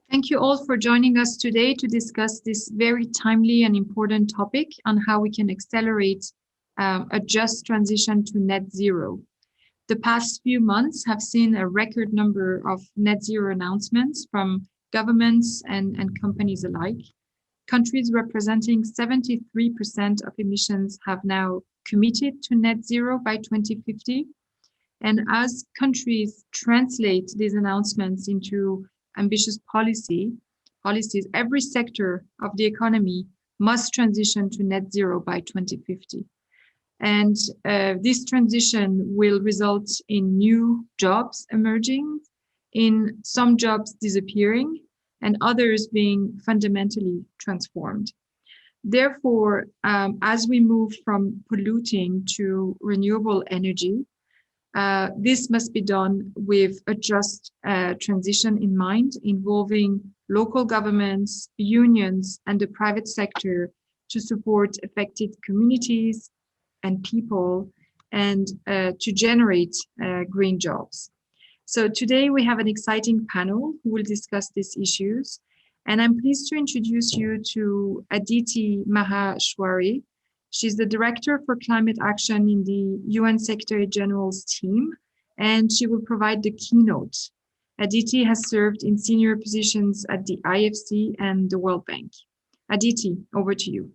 Thank you all for joining us today to discuss this very timely and important topic on how we can accelerate a just transition to net zero. The past few months have seen a record number of net zero announcements from governments and companies alike. Countries representing 73% of emissions have now committed to net zero by 2050. And as countries translate these announcements into ambitious policies, every sector of the economy must transition to net zero by 2050. And this transition will result in new jobs emerging, in some jobs disappearing, and others being fundamentally transformed. Therefore, as we move from polluting to renewable energy, this must be done with a just transition in mind, involving local governments, unions, and the private sector to support affected communities and people and to generate green jobs. So today we have an exciting panel who will discuss these issues. And I'm pleased to introduce you to Aditi Maheshwari. She's the Director for Climate Action in the UN Secretary General's team, and she will provide the keynote. Aditi has served in senior positions at the IFC and the World Bank. Aditi, over to you.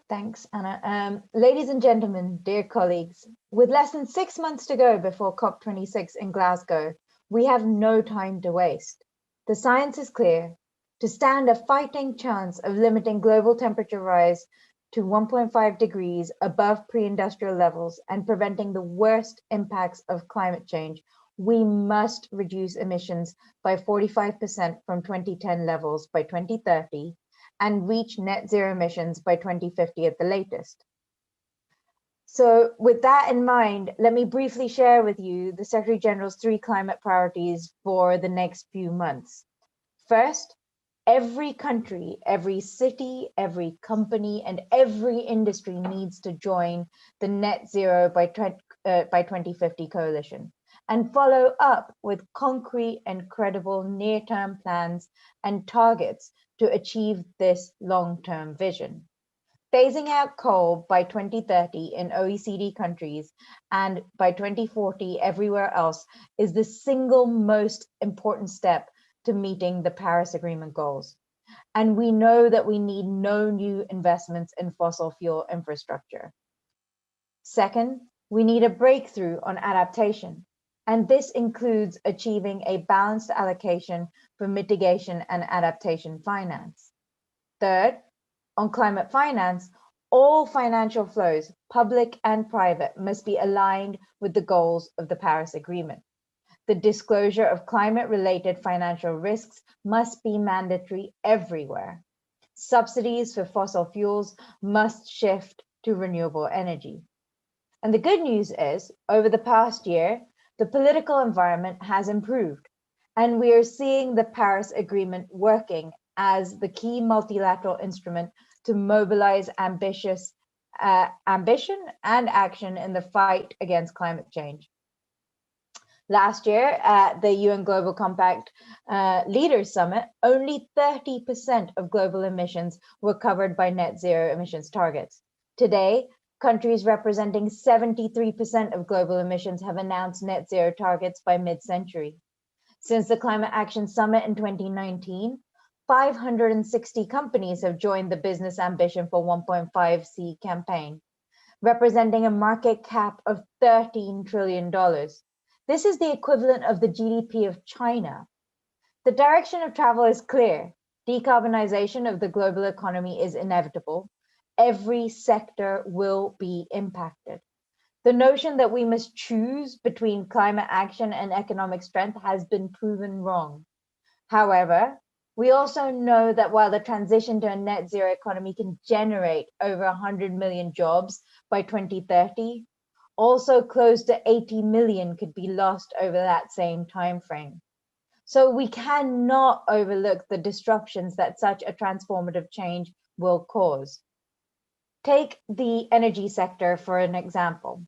Thanks, Anna. Ladies and gentlemen, dear colleagues, with less than 6 months to go before COP26 in Glasgow, we have no time to waste. The science is clear. To stand a fighting chance of limiting global temperature rise to 1.5 degrees above pre-industrial levels and preventing the worst impacts of climate change, we must reduce emissions by 45% from 2010 levels by 2030 and reach net zero emissions by 2050 at the latest. So with that in mind, let me briefly share with you the Secretary General's 3 climate priorities for the next few months. First, every country, every city, every company, and every industry needs to join the Net Zero by 2050 coalition and follow up with concrete and credible near-term plans and targets to achieve this long-term vision. Phasing out coal by 2030 in OECD countries and by 2040 everywhere else is the single most important step to meeting the Paris Agreement goals. And we know that we need no new investments in fossil fuel infrastructure. Second, we need a breakthrough on adaptation. And this includes achieving a balanced allocation for mitigation and adaptation finance. Third, on climate finance, all financial flows, public and private, must be aligned with the goals of the Paris Agreement. The disclosure of climate-related financial risks must be mandatory everywhere. Subsidies for fossil fuels must shift to renewable energy. And the good news is, over the past year, the political environment has improved, and we are seeing the Paris Agreement working as the key multilateral instrument to mobilize ambition and action in the fight against climate change. Last year at the UN Global Compact Leaders Summit, only 30% of global emissions were covered by net zero emissions targets. Today, countries representing 73% of global emissions have announced net zero targets by mid-century. Since the Climate Action Summit in 2019, 560 companies have joined the Business Ambition for 1.5C campaign, representing a market cap of $13 trillion. This is the equivalent of the GDP of China. The direction of travel is clear. Decarbonization of the global economy is inevitable. Every sector will be impacted. The notion that we must choose between climate action and economic strength has been proven wrong. However, we also know that while the transition to a net zero economy can generate over 100 million jobs by 2030, also close to 80 million could be lost over that same time frame. So we cannot overlook the disruptions that such a transformative change will cause. Take the energy sector for an example.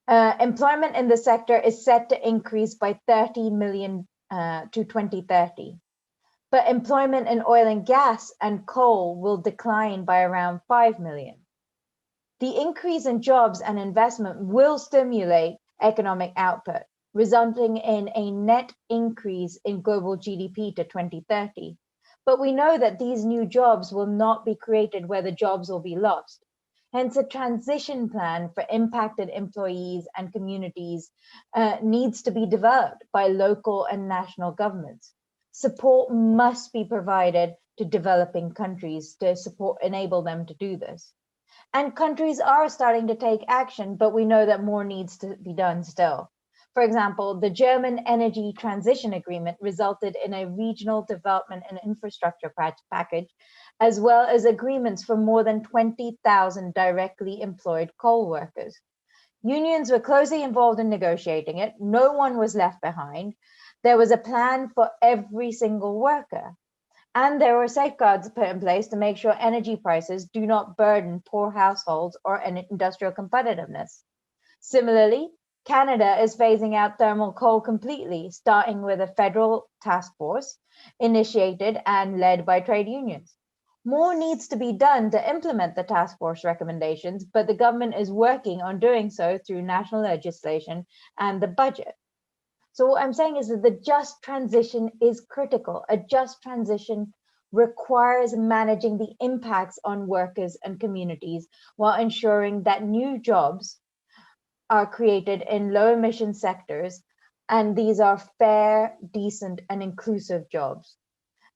Employment in the sector is set to increase by 30 million to 2030. but employment in oil and gas and coal will decline by around 5 million. The increase in jobs and investment will stimulate economic output, resulting in a net increase in global GDP to 2030. But we know that these new jobs will not be created where the jobs will be lost. Hence, a transition plan for impacted employees and communities needs to be developed by local and national governments. Support must be provided to developing countries to enable them to do this. And countries are starting to take action, but we know that more needs to be done still. For example, the German Energy Transition Agreement resulted in a regional development and infrastructure package, as well as agreements for more than 20,000 directly employed coal workers. Unions were closely involved in negotiating it. No one was left behind. There was a plan for every single worker. And there were safeguards put in place to make sure energy prices do not burden poor households or industrial competitiveness. Similarly, Canada is phasing out thermal coal completely, starting with a federal task force initiated and led by trade unions. More needs to be done to implement the task force recommendations, but the government is working on doing so through national legislation and the budget. So what I'm saying is that the just transition is critical. A just transition requires managing the impacts on workers and communities while ensuring that new jobs are created in low emission sectors, and these are fair, decent, and inclusive jobs.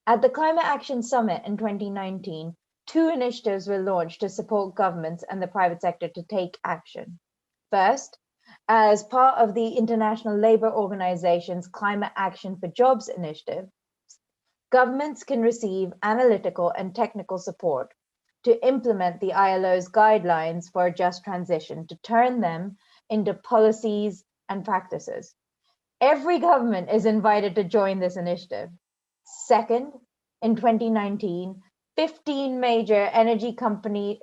At the Climate Action Summit in 2019, 2 initiatives were launched to support governments and the private sector to take action. First, as part of the International Labour Organization's Climate Action for Jobs initiative, governments can receive analytical and technical support to implement the ILO's guidelines for a just transition, to turn them into policies and practices. Every government is invited to join this initiative. Second, in 2019, 15 major companies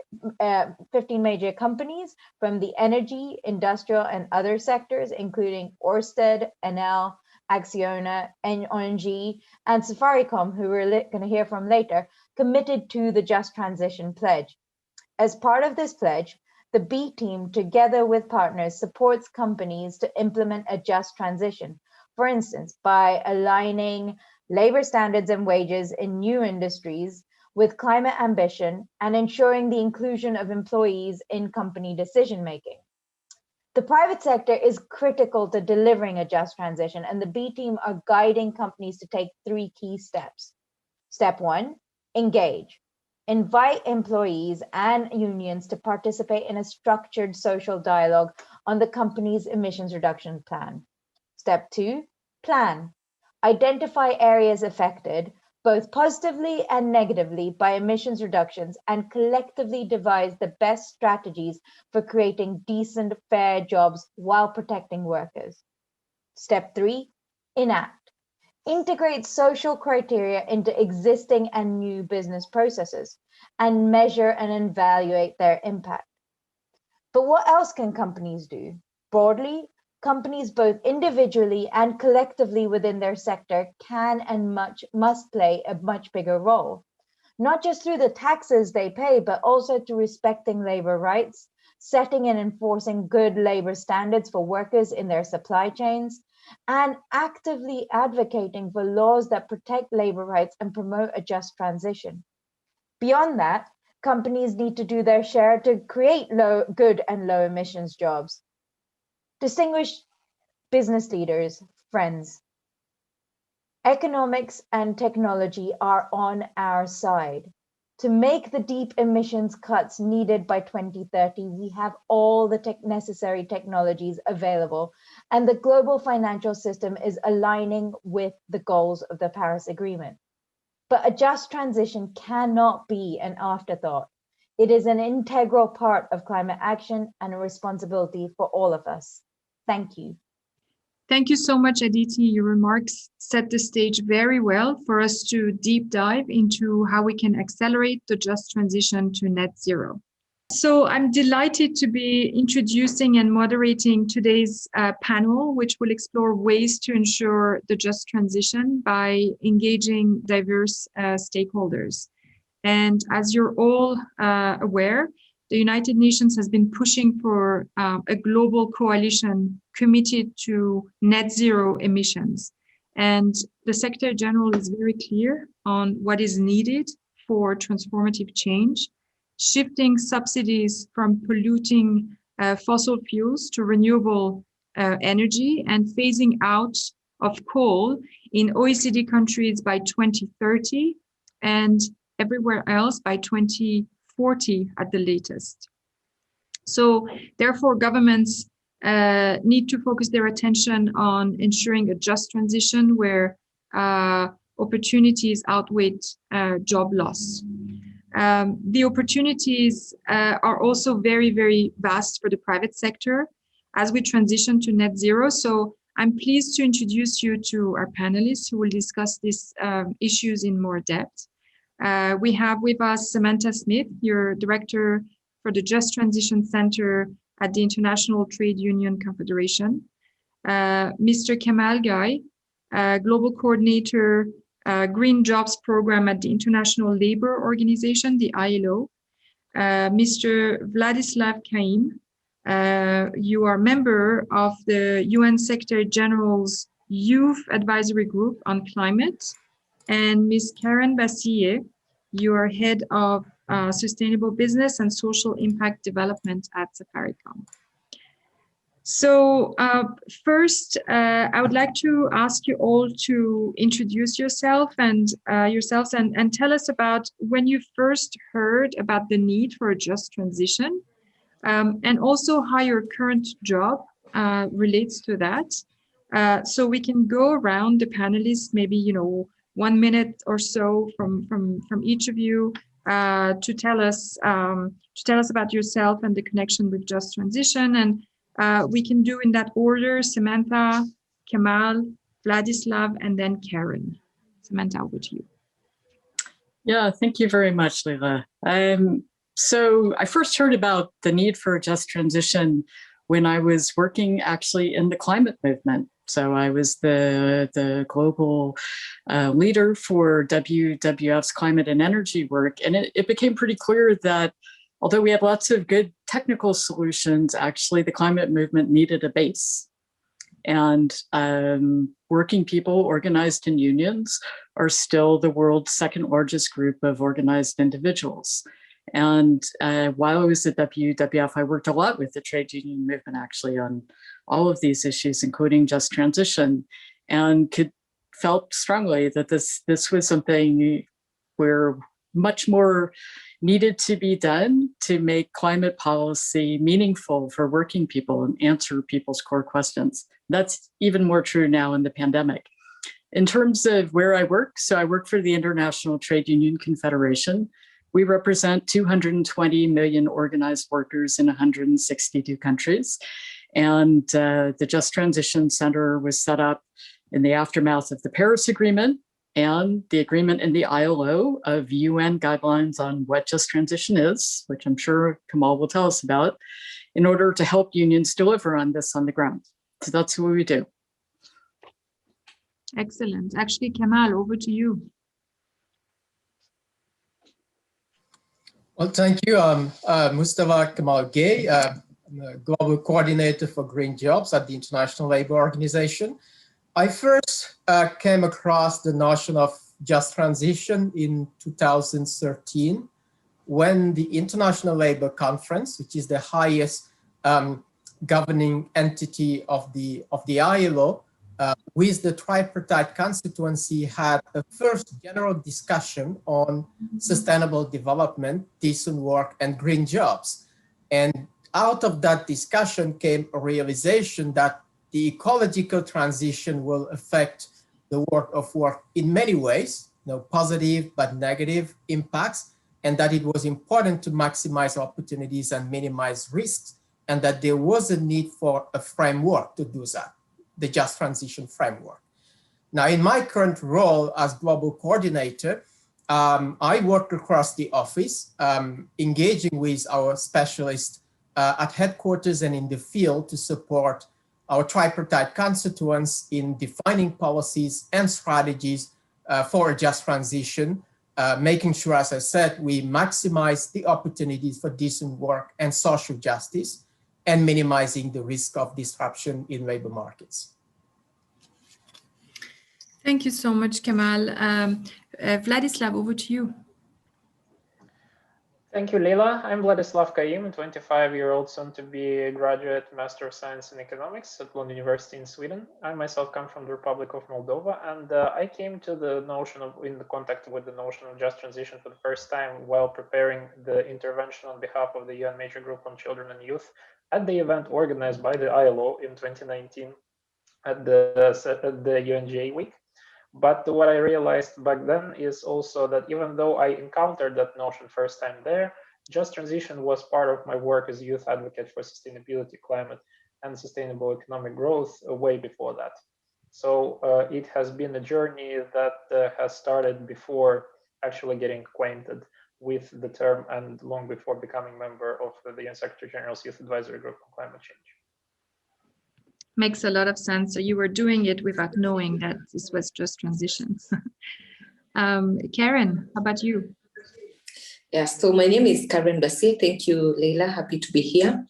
from the energy, industrial, and other sectors, including Ørsted, Enel, Acciona, NNG, and Safaricom, who we're going to hear from later, committed to the Just Transition Pledge. As part of this pledge, the B team, together with partners, supports companies to implement a just transition, for instance, by aligning labor standards and wages in new industries with climate ambition and ensuring the inclusion of employees in company decision-making. The private sector is critical to delivering a just transition, and the B team are guiding companies to take 3 key steps. Step 1, engage. Invite employees and unions to participate in a structured social dialogue on the company's emissions reduction plan. Step 2, plan. Identify areas affected, both positively and negatively, by emissions reductions, and collectively devise the best strategies for creating decent, fair jobs while protecting workers. Step 3, enact. Integrate social criteria into existing and new business processes and measure and evaluate their impact. But what else can companies do? Broadly, companies both individually and collectively within their sector can and must play a much bigger role, not just through the taxes they pay, but also through respecting labor rights, setting and enforcing good labor standards for workers in their supply chains, and actively advocating for laws that protect labor rights and promote a just transition. Beyond that, companies need to do their share to create good and low emissions jobs. Distinguished business leaders, friends, economics and technology are on our side. To make the deep emissions cuts needed by 2030, we have all the necessary technologies available, and the global financial system is aligning with the goals of the Paris Agreement. But a just transition cannot be an afterthought. It is an integral part of climate action and a responsibility for all of us. Thank you. Thank you so much, Aditi. Your remarks set the stage very well for us to deep dive into how we can accelerate the just transition to net zero. So I'm delighted to be introducing and moderating today's panel, which will explore ways to ensure the just transition by engaging diverse stakeholders. And as you're all aware, the United Nations has been pushing for a global coalition committed to net zero emissions. And the Secretary General is very clear on what is needed for transformative change, shifting subsidies from polluting fossil fuels to renewable energy and phasing out of coal in OECD countries by 2030 and everywhere else by 2040 at the latest. So therefore, governments need to focus their attention on ensuring a just transition where opportunities outweigh job loss. The opportunities are also very, very vast for the private sector as we transition to net zero. So I'm pleased to introduce you to our panelists who will discuss these issues in more depth. We have with us Samantha Smith, your Director for the Just Transition Center at the International Trade Union Confederation. Mr. Kamal Ghai, Global Coordinator, Green Jobs Program at the International Labour Organization, the ILO. Mr. Vladislav Kaim, you are member of the UN Secretary General's Youth Advisory Group on Climate. And Ms. Karen Bassier, you are Head of Sustainable Business and Social Impact Development at Safaricom. So first, I would like to ask you all to introduce yourselves and tell us about when you first heard about the need for a just transition, and also how your current job relates to that. So we can go around the panelists, maybe 1 minute or so from each of you to tell us about yourself and the connection with just transition. And we can do in that order: Samantha, Kamal, Vladislav, and then Karen. Samantha, over to you. Yeah, thank you very much, Leila. So I first heard about the need for a just transition when I was working actually in the climate movement. So I was the global leader for WWF's climate and energy work. And it became pretty clear that although we had lots of good technical solutions, actually the climate movement needed a base. And working people organized in unions are still the world's second largest group of organized individuals. And while I was at WWF, I worked a lot with the trade union movement actually on all of these issues, including just transition, and felt strongly that this was something where much more needed to be done to make climate policy meaningful for working people and answer people's core questions. That's even more true now in the pandemic. In terms of where I work, so I work for the International Trade Union Confederation. We represent 220 million organized workers in 162 countries. And the Just Transition Center was set up in the aftermath of the Paris Agreement and the agreement in the ILO of UN guidelines on what just transition is, which I'm sure Kamal will tell us about, in order to help unions deliver on this on the ground. So that's what we do. Excellent. Actually, Kamal, over to you. Well, thank you. I'm Mustafa Kamal Ghai. I'm a global coordinator for green jobs at the International Labour Organization. I first came across the notion of just transition in 2013 when the International Labour Conference, which is the highest governing entity of the ILO, with the tripartite constituency, had a first general discussion on sustainable development, decent work, and green jobs. And out of that discussion came a realization that the ecological transition will affect the work of work in many ways, positive but negative impacts, and that it was important to maximize opportunities and minimize risks, and that there was a need for a framework to do that, the Just Transition framework. Now, in my current role as global coordinator, I work across the office, engaging with our specialists at headquarters and in the field to support our tripartite constituents in defining policies and strategies for a just transition, making sure, as I said, we maximize the opportunities for decent work and social justice, and minimizing the risk of disruption in labor markets. Thank you so much, Kamal. Vladislav, over to you. Thank you, Leila. I'm Vladislav Kaim, a 25-year-old soon-to-be graduate Master of Science in Economics at Lund University in Sweden. I myself come from the Republic of Moldova, and I came to the notion of, in the contact with the notion of just transition for the first time while preparing the intervention on behalf of the UN Major Group on Children and Youth at the event organized by the ILO in 2019 at the UNGA week. But what I realized back then is also that even though I encountered that notion first time there, just transition was part of my work as a youth advocate for sustainability, climate, and sustainable economic growth way before that. So it has been a journey that has started before actually getting acquainted with the term and long before becoming member of the UN Secretary General's Youth Advisory Group on Climate Change. Makes a lot of sense. So you were doing it without knowing that this was just transition. Karen, how about you? Yeah, so my name is Karen Basil. Thank you, Leila. Happy to be here.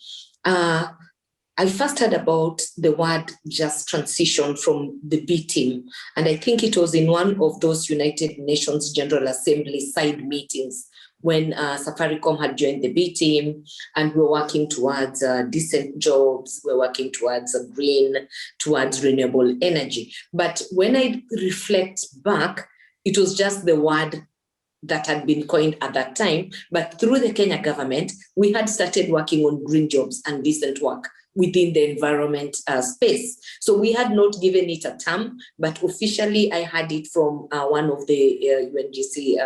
I first heard about the word just transition from the B team. And I think it was in one of those United Nations General Assembly side meetings when Safaricom had joined the B team, and we're working towards decent jobs, we're working towards green, towards renewable energy. But when I reflect back, it was just the word that had been coined at that time. But through the Kenya government, we had started working on green jobs and decent work within the environment space. So we had not given it a term, but officially I had it from one of the UNGC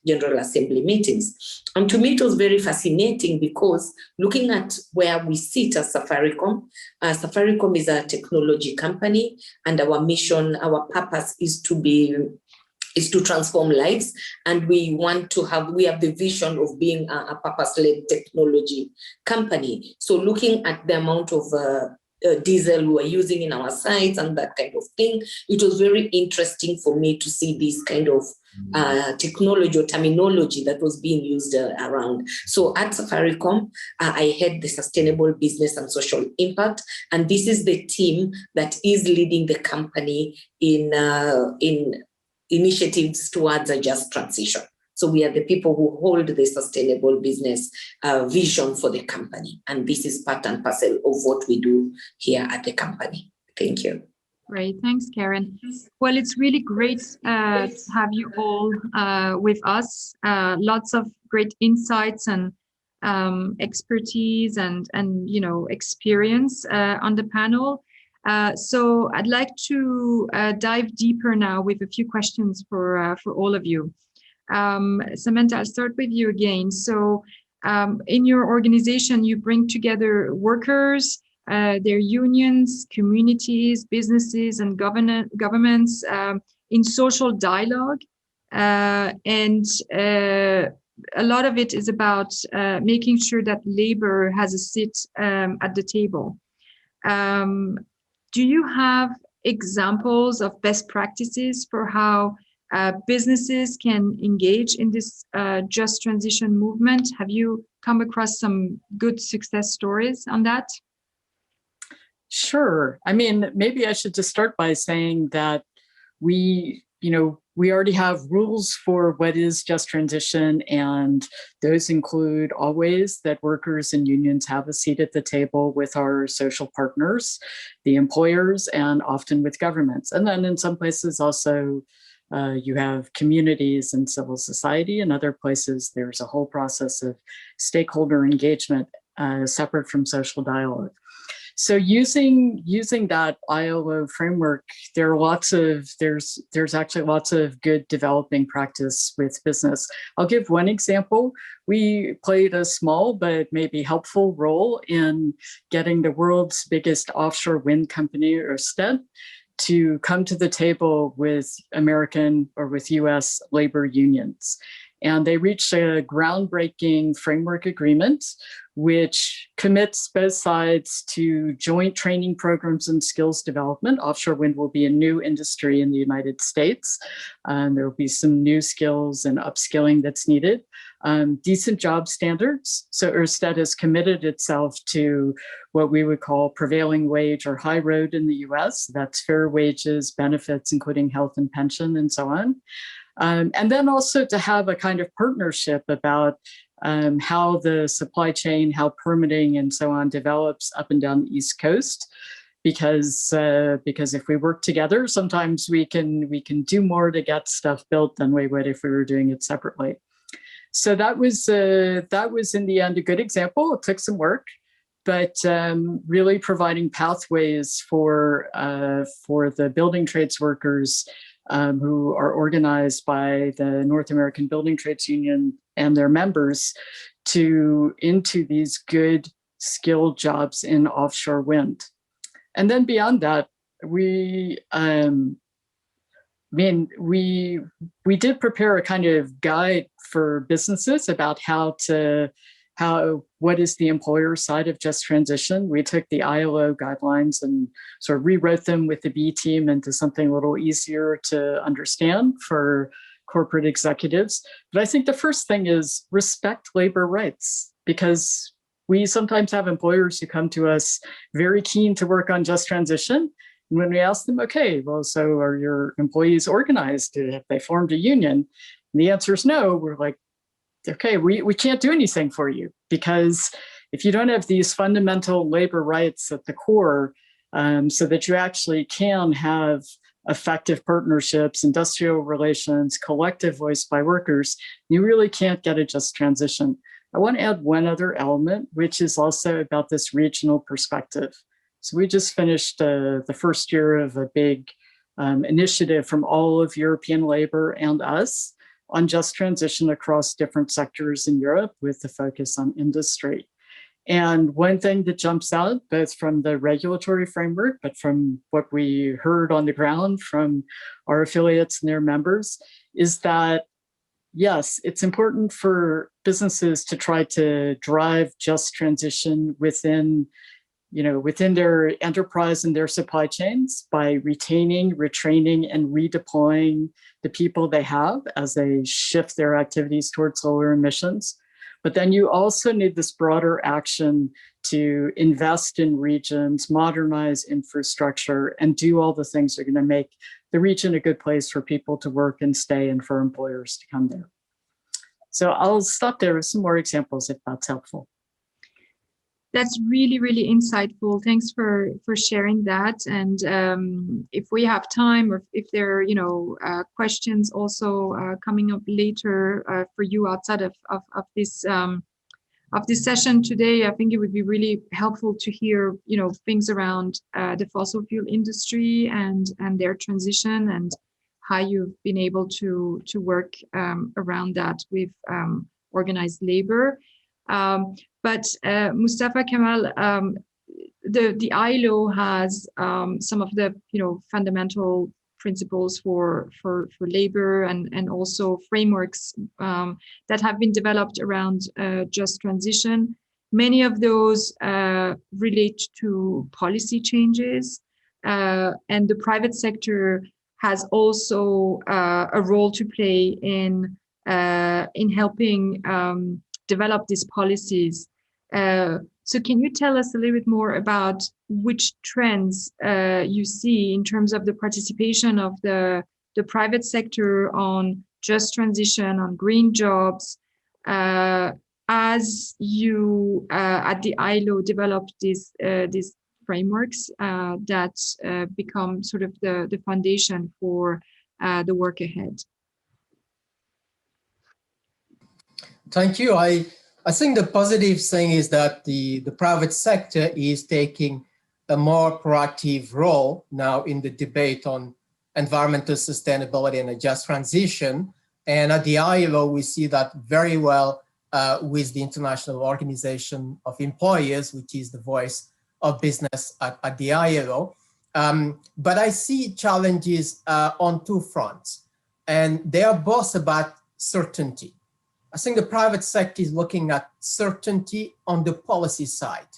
General Assembly meetings. And to me, it was very fascinating because looking at where we sit as Safaricom, Safaricom is a technology company, and our mission, our purpose is to transform lives. And we have the vision of being a purpose-led technology company. So looking at the amount of diesel we are using in our sites and that kind of thing, it was very interesting for me to see this kind of technology or terminology that was being used around. So at Safaricom, I had the sustainable business and social impact, and this is the team that is leading the company in initiatives towards a just transition. So we are the people who hold the sustainable business vision for the company. And this is part and parcel of what we do here at the company. Thank you. Great. Thanks, Karen. Well, it's really great to have you all with us. Lots of great insights and expertise and experience on the panel. So I'd like to dive deeper now with a few questions for all of you. Samantha, I'll start with you again. So in your organization, you bring together workers, their unions, communities, businesses, and governments in social dialogue. And a lot of it is about making sure that labor has a seat at the table. Do you have examples of best practices for how businesses can engage in this just transition movement? Have you come across some good success stories on that? Sure. I mean, maybe I should just start by saying that we already have rules for what is just transition, and those include always that workers and unions have a seat at the table with our social partners, the employers, and often with governments. And then in some places also, you have communities and civil society. In other places, there's a whole process of stakeholder engagement separate from social dialogue. So using that ILO framework, there's actually lots of good developing practice with business. I'll give one example. We played a small but maybe helpful role in getting the world's biggest offshore wind company, Ørsted, to come to the table with American or with US labor unions. And they reached a groundbreaking framework agreement, which commits both sides to joint training programs and skills development. Offshore wind will be a new industry in the United States. There will be some new skills and upskilling that's needed. Decent job standards. So Ørsted has committed itself to what we would call prevailing wage or high road in the US. That's fair wages, benefits, including health and pension, and so on. And then also to have a kind of partnership about how the supply chain, how permitting and so on develops up and down the East Coast. Because if we work together, sometimes we can do more to get stuff built than we would if we were doing it separately. So that was in the end a good example. It took some work, but really providing pathways for the building trades workers who are organized by the North American Building Trades Union and their members into these good skilled jobs in offshore wind. And then beyond that, we did prepare a kind of guide for businesses about what is the employer side of just transition. We took the ILO guidelines and sort of rewrote them with the B team into something a little easier to understand for corporate executives. But I think the first thing is respect labor rights, because we sometimes have employers who come to us very keen to work on just transition. And when we ask them, okay, well, so are your employees organized? Have they formed a union? And the answer is no. We're like, okay, we can't do anything for you, because if you don't have these fundamental labor rights at the core, so that you actually can have effective partnerships, industrial relations, collective voice by workers, you really can't get a just transition. I want to add one other element, which is also about this regional perspective. So we just finished the first year of a big initiative from all of European labor and us on just transition across different sectors in Europe with the focus on industry. And one thing that jumps out, both from the regulatory framework, but from what we heard on the ground from our affiliates and their members, is that, yes, it's important for businesses to try to drive just transition within their enterprise and their supply chains by retaining, retraining, and redeploying the people they have as they shift their activities towards lower emissions. But then you also need this broader action to invest in regions, modernize infrastructure, and do all the things that are going to make the region a good place for people to work and stay and for employers to come there. So I'll stop there with some more examples if that's helpful. That's really, really insightful. Thanks for sharing that. And if we have time, or if there are questions also coming up later for you outside of this session today, I think it would be really helpful to hear things around the fossil fuel industry and their transition, and how you've been able to work around that with organized labor. But Mustafa Kemal, the ILO has some of the fundamental principles for labor and also frameworks that have been developed around just transition. Many of those relate to policy changes, and the private sector has also a role to play in helping develop these policies. So can you tell us a little bit more about which trends you see in terms of the participation of the private sector on just transition, on green jobs, as you at the ILO developed these frameworks that become sort of the foundation for the work ahead? Thank you. I think the positive thing is that the private sector is taking a more proactive role now in the debate on environmental sustainability and a just transition. And at the ILO, we see that very well with the International Organization of Employers, which is the voice of business at the ILO. But I see challenges on two fronts, and they are both about certainty. I think the private sector is looking at certainty on the policy side,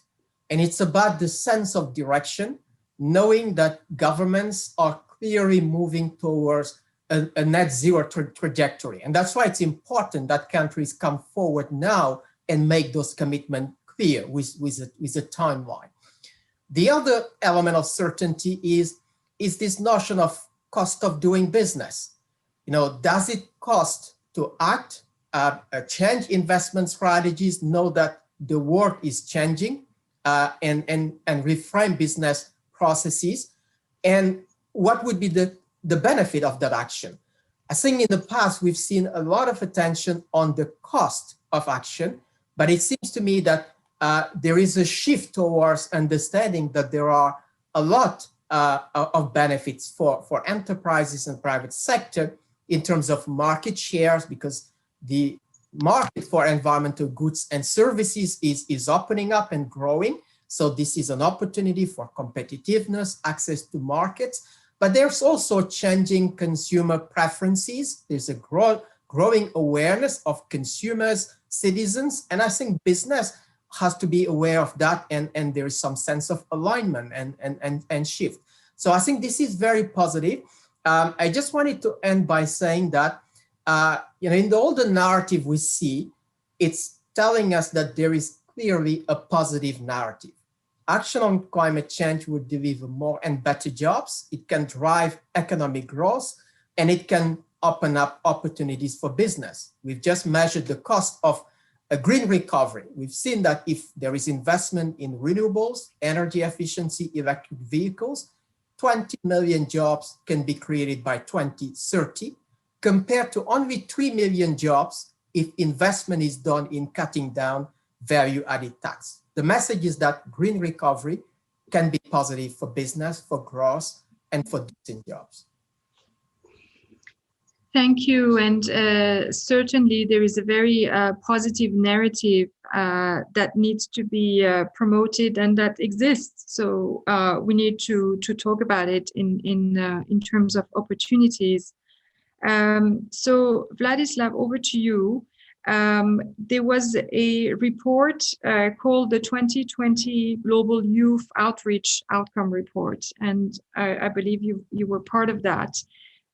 and it's about the sense of direction, knowing that governments are clearly moving towards a net zero trajectory. And that's why it's important that countries come forward now and make those commitments clear with a timeline. The other element of certainty is this notion of cost of doing business. You know, does it cost to act, change investment strategies, know that the world is changing, and reframe business processes? And what would be the benefit of that action? I think in the past, we've seen a lot of attention on the cost of action, but it seems to me that there is a shift towards understanding that there are a lot of benefits for enterprises and private sector in terms of market shares, because the market for environmental goods and services is opening up and growing. So this is an opportunity for competitiveness, access to markets, but there's also changing consumer preferences. There's a growing awareness of consumers, citizens, and I think business has to be aware of that, and there is some sense of alignment and shift. So I think this is very positive. I just wanted to end by saying that in all the narrative we see, it's telling us that there is clearly a positive narrative. Action on climate change would deliver more and better jobs. It can drive economic growth, and it can open up opportunities for business. We've just measured the cost of a green recovery. We've seen that if there is investment in renewables, energy efficiency, electric vehicles, 20 million jobs can be created by 2030, compared to only 3 million jobs if investment is done in cutting down value-added tax. The message is that green recovery can be positive for business, for growth, and for decent jobs. Thank you. And certainly there is a very positive narrative that needs to be promoted and that exists. So we need to talk about it in terms of opportunities. So Vladislav, over to you. There was a report called the 2020 Global Youth Outreach Outcome Report, and I believe you were part of that.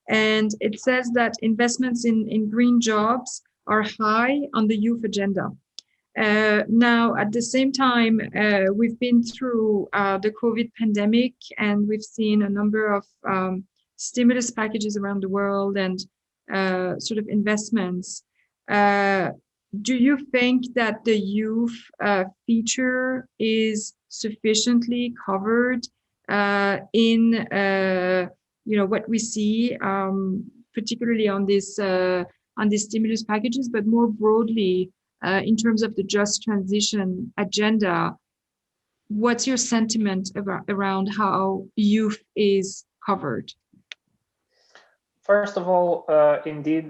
And it says that investments in green jobs are high on the youth agenda. Now, at the same time, we've been through the COVID pandemic, and we've seen a number of stimulus packages around the world and sort of investments. Do you think that the youth feature is sufficiently covered in what we see, particularly on these stimulus packages, but more broadly in terms of the just transition agenda? What's your sentiment around how youth is covered? First of all, indeed,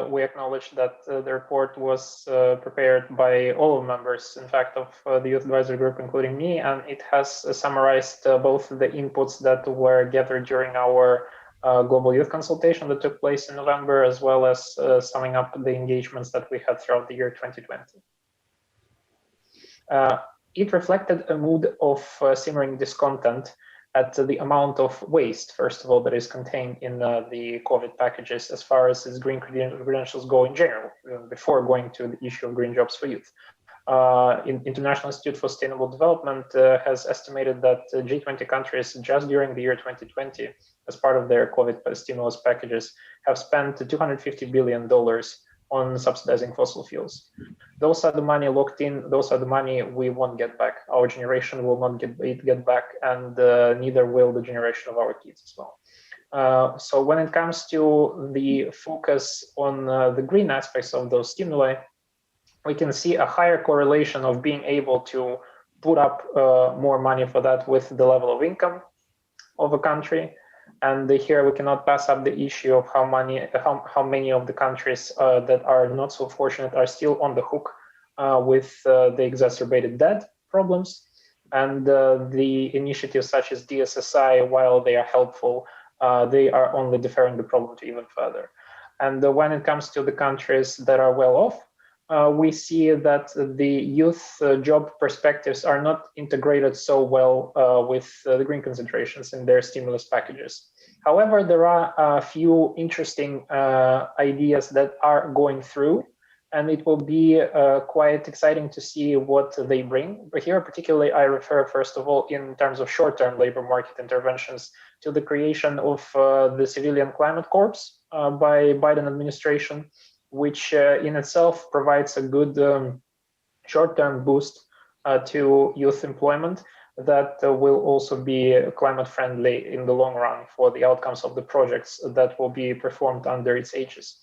we acknowledge that the report was prepared by all members, in fact, of the Youth Advisory Group, including me, and it has summarized both the inputs that were gathered during our global youth consultation that took place in November, as well as summing up the engagements that we had throughout the year 2020. It reflected a mood of simmering discontent at the amount of waste, first of all, that is contained in the COVID packages as far as its green credentials go in general, before going to the issue of green jobs for youth. International Institute for Sustainable Development has estimated that G20 countries just during the year 2020, as part of their COVID stimulus packages, have spent $250 billion on subsidizing fossil fuels. Those are the money locked in. Those are the money we won't get back. Our generation will not get back, and neither will the generation of our kids as well. So when it comes to the focus on the green aspects of those stimuli, we can see a higher correlation of being able to put up more money for that with the level of income of a country. And here we cannot pass up the issue of how many of the countries that are not so fortunate are still on the hook with the exacerbated debt problems. And the initiatives such as DSSI, while they are helpful, they are only deferring the problem to even further. And when it comes to the countries that are well off, we see that the youth job perspectives are not integrated so well with the green concentrations in their stimulus packages. However, there are a few interesting ideas that are going through, and it will be quite exciting to see what they bring. But here, particularly, I refer, first of all, in terms of short-term labor market interventions, to the creation of the Civilian Climate Corps by Biden administration, which in itself provides a good short-term boost to youth employment that will also be climate friendly in the long run for the outcomes of the projects that will be performed under its aegis.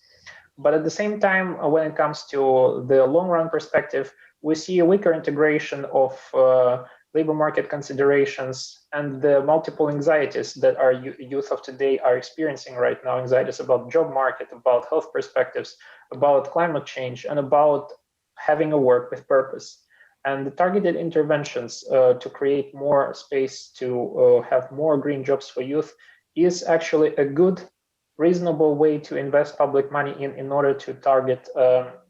But at the same time, when it comes to the long run perspective, we see a weaker integration of labor market considerations and the multiple anxieties that our youth of today are experiencing right now, anxieties about job market, about health perspectives, about climate change, and about having a work with purpose. And the targeted interventions to create more space to have more green jobs for youth is actually a good, reasonable way to invest public money in order to target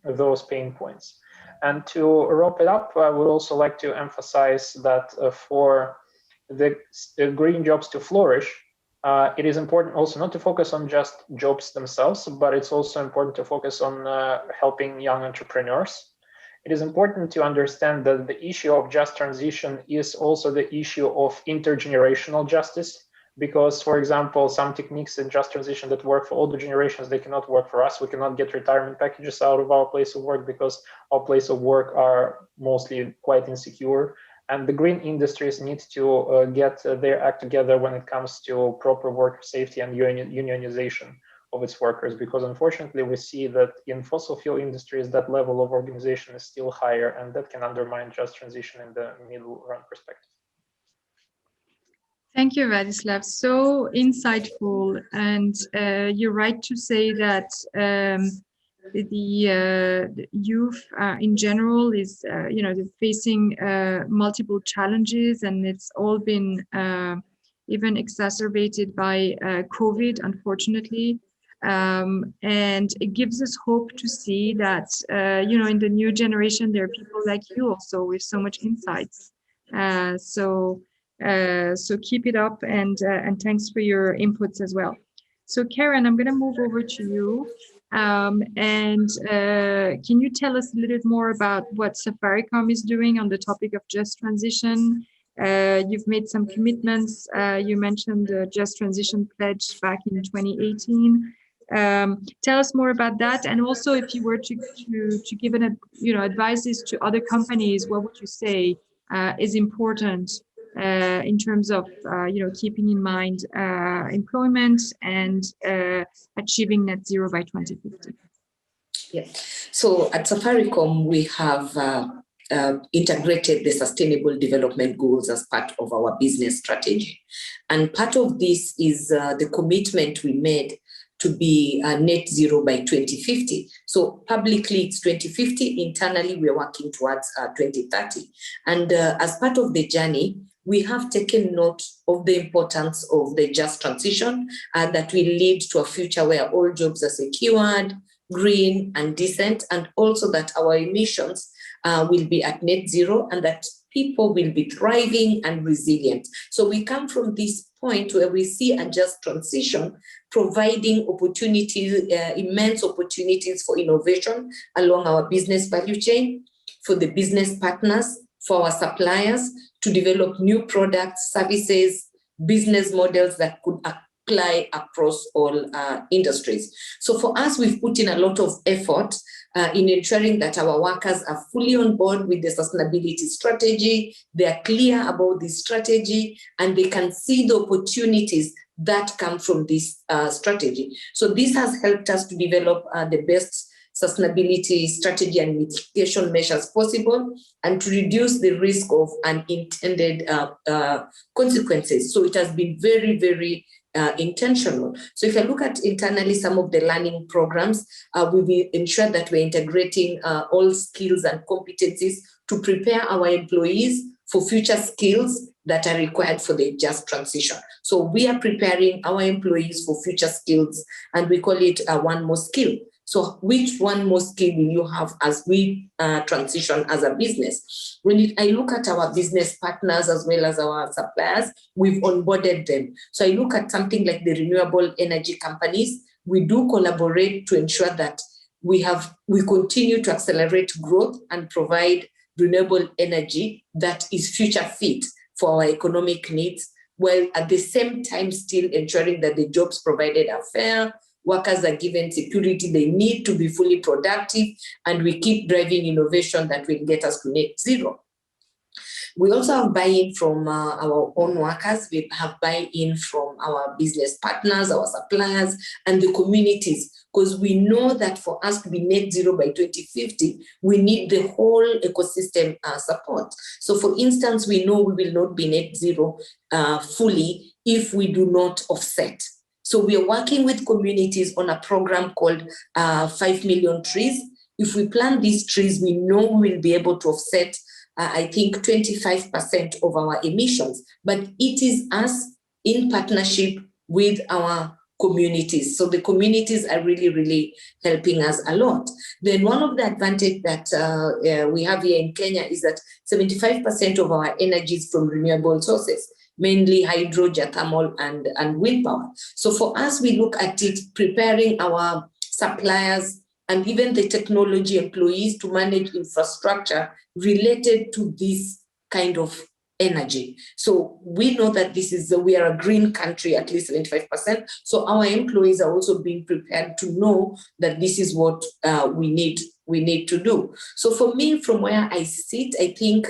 those pain points. And to wrap it up, I would also like to emphasize that for the green jobs to flourish, it is important also not to focus on just jobs themselves, but it's also important to focus on helping young entrepreneurs. It is important to understand that the issue of just transition is also the issue of intergenerational justice, because, for example, some techniques in just transition that work for older generations, they cannot work for us. We cannot get retirement packages out of our place of work because our place of work are mostly quite insecure. And the green industries need to get their act together when it comes to proper worker safety and unionization of its workers, because unfortunately we see that in fossil fuel industries, that level of organization is still higher, and that can undermine just transition in the middle run perspective. Thank you, Vladislav. So insightful, and you're right to say that the youth in general is, they're facing multiple challenges, and it's all been even exacerbated by COVID, unfortunately. And it gives us hope to see that, in the new generation, there are people like you also with so much insights. So keep it up, and thanks for your inputs as well. So Karen, I'm going to move over to you. Can you tell us a little bit more about what Safaricom is doing on the topic of just transition? You've made some commitments. You mentioned the Just Transition Pledge back in 2018. Tell us more about that, and also if you were to give advices to other companies, what would you say is important in terms of keeping in mind employment and achieving net zero by 2050? Yeah. So at Safaricom, we have integrated the Sustainable Development Goals as part of our business strategy. And part of this is the commitment we made to be net zero by 2050. So publicly it's 2050, internally we're working towards 2030. And as part of the journey, we have taken note of the importance of the just transition that will lead to a future where all jobs are secured, green and decent, and also that our emissions will be at net zero and that people will be thriving and resilient. So we come from this point where we see a just transition providing opportunities, immense opportunities for innovation along our business value chain, for the business partners, for our suppliers to develop new products, services, business models that could apply across all industries. So for us, we've put in a lot of effort in ensuring that our workers are fully on board with the sustainability strategy, they are clear about this strategy, and they can see the opportunities that come from this strategy. So this has helped us to develop the best sustainability strategy and mitigation measures possible, and to reduce the risk of unintended consequences. So it has been very, very intentional. So if I look at internally some of the learning programs, we will ensure that we're integrating all skills and competencies to prepare our employees for future skills that are required for the just transition. So we are preparing our employees for future skills, and we call it a one more skill. So which one more skill will you have as we transition as a business? When I look at our business partners as well as our suppliers, we've onboarded them. So I look at something like the renewable energy companies. We do collaborate to ensure that we continue to accelerate growth and provide renewable energy that is future fit for our economic needs, while at the same time still ensuring that the jobs provided are fair, workers are given security they need to be fully productive, and we keep driving innovation that will get us to net zero. We also have buy-in from our own workers. We have buy-in from our business partners, our suppliers, and the communities, because we know that for us to be net zero by 2050, we need the whole ecosystem support. So for instance, we know we will not be net zero fully if we do not offset. So we are working with communities on a program called 5 million trees. If we plant these trees, we know we will be able to offset I think 25% of our emissions, but it is us in partnership with our communities. So the communities are really, really helping us a lot. Then one of the advantages that we have here in Kenya is that 75% of our energy is from renewable sources, mainly hydro, geothermal, and wind power. So for us, we look at it, preparing our suppliers and even the technology employees to manage infrastructure related to this kind of energy. So we know that we are a green country, at least 75%. So our employees are also being prepared to know that this is what we need to do. So for me, from where I sit, I think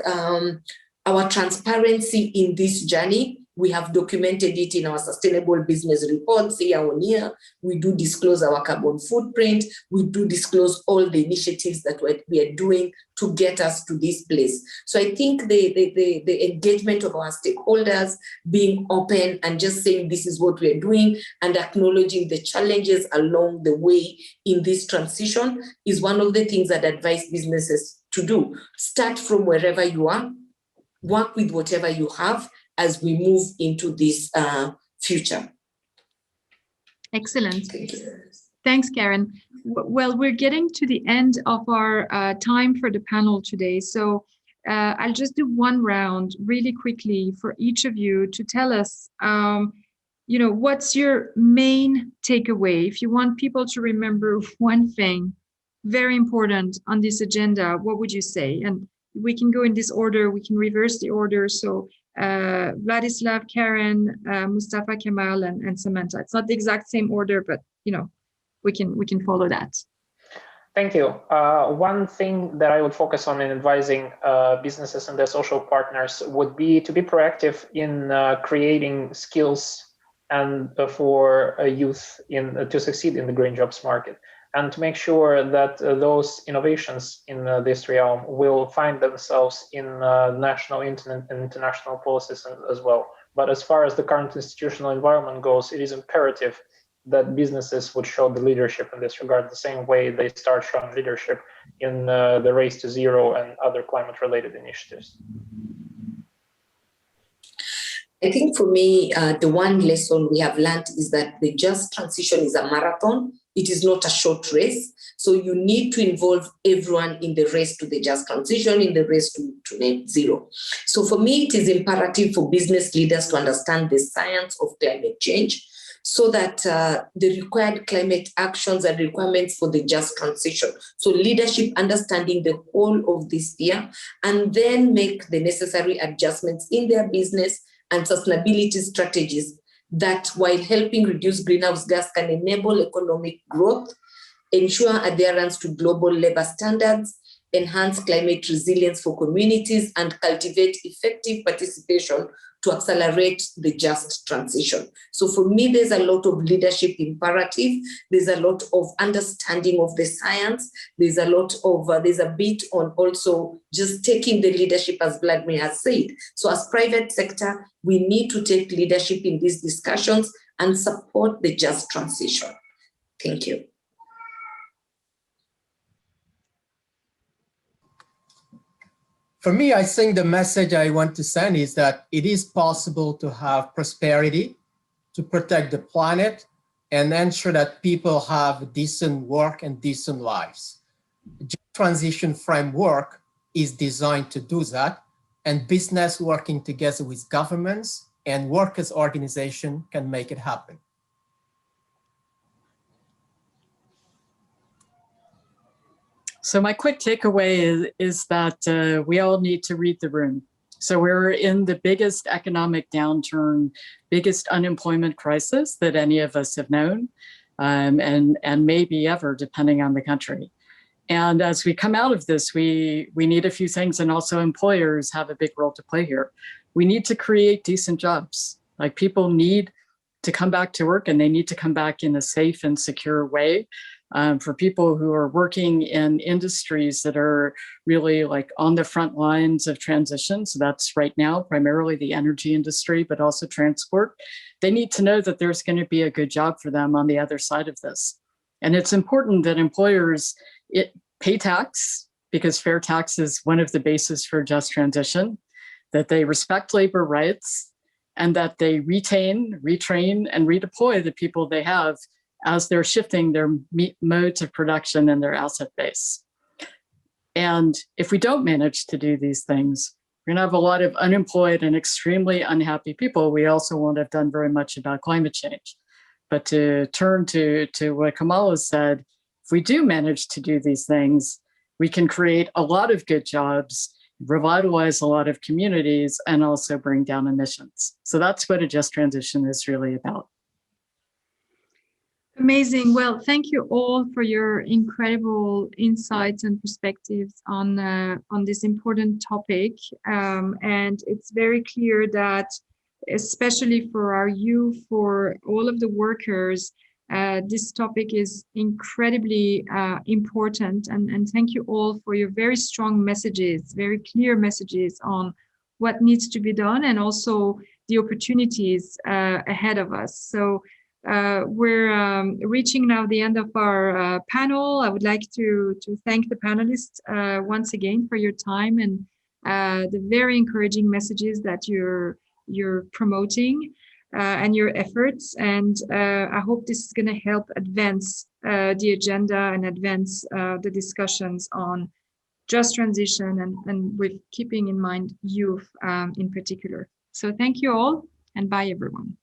our transparency in this journey, we have documented it in our sustainable business reports year on year. We do disclose our carbon footprint. We do disclose all the initiatives that we are doing to get us to this place. So I think the engagement of our stakeholders, being open and just saying this is what we are doing and acknowledging the challenges along the way in this transition is one of the things that I advise businesses to do. Start from wherever you are, work with whatever you have, as we move into this future. Excellent. Thanks, Karen. Well, we're getting to the end of our time for the panel today. So I'll just do one round really quickly for each of you to tell us, what's your main takeaway? If you want people to remember one thing very important on this agenda, what would you say? And we can go in this order, we can reverse the order. So Vladislav, Karen, Mustafa Kemal, and Samantha. It's not the exact same order, but we can follow that. Thank you. One thing that I would focus on in advising businesses and their social partners would be to be proactive in creating skills and for youth to succeed in the green jobs market, and to make sure that those innovations in this realm will find themselves in national and international policies as well. But as far as the current institutional environment goes, it is imperative that businesses would show the leadership in this regard the same way they start showing leadership in the race to zero and other climate-related initiatives. I think for me, the one lesson we have learned is that the just transition is a marathon. It is not a short race. So you need to involve everyone in the race to the just transition, in the race to net zero. So for me, it is imperative for business leaders to understand the science of climate change so that the required climate actions and requirements for the just transition. So leadership understanding the whole of this year and then make the necessary adjustments in their business and sustainability strategies that, while helping reduce greenhouse gas, can enable economic growth, ensure adherence to global labor standards, enhance climate resilience for communities, and cultivate effective participation to accelerate the just transition. So for me, there's a lot of leadership imperative. There's a lot of understanding of the science. There's a bit on also just taking the leadership, as Vladimir has said. So as private sector, we need to take leadership in these discussions and support the just transition. Thank you. For me, I think the message I want to send is that it is possible to have prosperity, to protect the planet, and ensure that people have decent work and decent lives. The transition framework is designed to do that, and business working together with governments and workers' organizations can make it happen. So my quick takeaway is that we all need to read the room. So we're in the biggest economic downturn, biggest unemployment crisis that any of us have known, and maybe ever, depending on the country. And as we come out of this, we need a few things, and also employers have a big role to play here. We need to create decent jobs. Like, people need to come back to work, and they need to come back in a safe and secure way. For people who are working in industries that are really like on the front lines of transition. So that's right now primarily the energy industry, but also transport. They need to know that there's going to be a good job for them on the other side of this. And it's important that employers pay tax, because fair tax is one of the bases for just transition, that they respect labor rights, and that they retain, retrain, and redeploy the people they have as they're shifting their modes of production and their asset base. And if we don't manage to do these things, we're gonna have a lot of unemployed and extremely unhappy people. We also won't have done very much about climate change. But to turn to what Kamala said, if we do manage to do these things, we can create a lot of good jobs, revitalize a lot of communities, and also bring down emissions. So that's what a just transition is really about. Amazing. Well, thank you all for your incredible insights and perspectives on this important topic. And it's very clear that, especially for our youth, for all of the workers, this topic is incredibly important. And thank you all for your very strong messages, very clear messages on what needs to be done, and also the opportunities ahead of us. So we're reaching now the end of our panel. I would like to thank the panelists once again for your time and the very encouraging messages that you're promoting and your efforts. And I hope this is going to help advance the agenda and advance the discussions on just transition, and with keeping in mind youth in particular. So thank you all, and bye everyone.